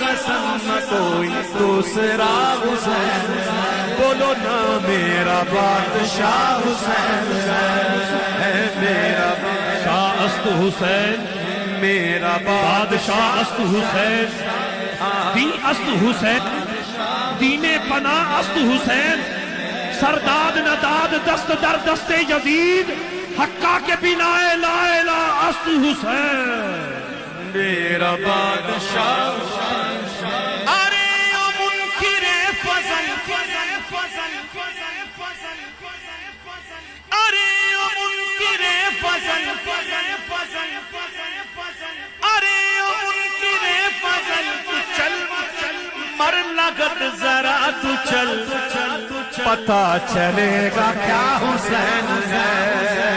قسم کوئی دوسرا حسین، بولو نا میرا بادشاہ حسین ہے، میرا شاہ است حسین، میرا بادشاہ است حسین، دی است حسین، دین پناہ است حسین، سرداد نداد دست در دست یزید، حقا کے بنا لا الہ است حسین، میرا بادشاہ ارے او منکر فضل، ارے او منکر فضل، ارے او منکر فضل، تو چل مر لگت ذرا تو چل، پتہ چلے گا کیا حسین ہے۔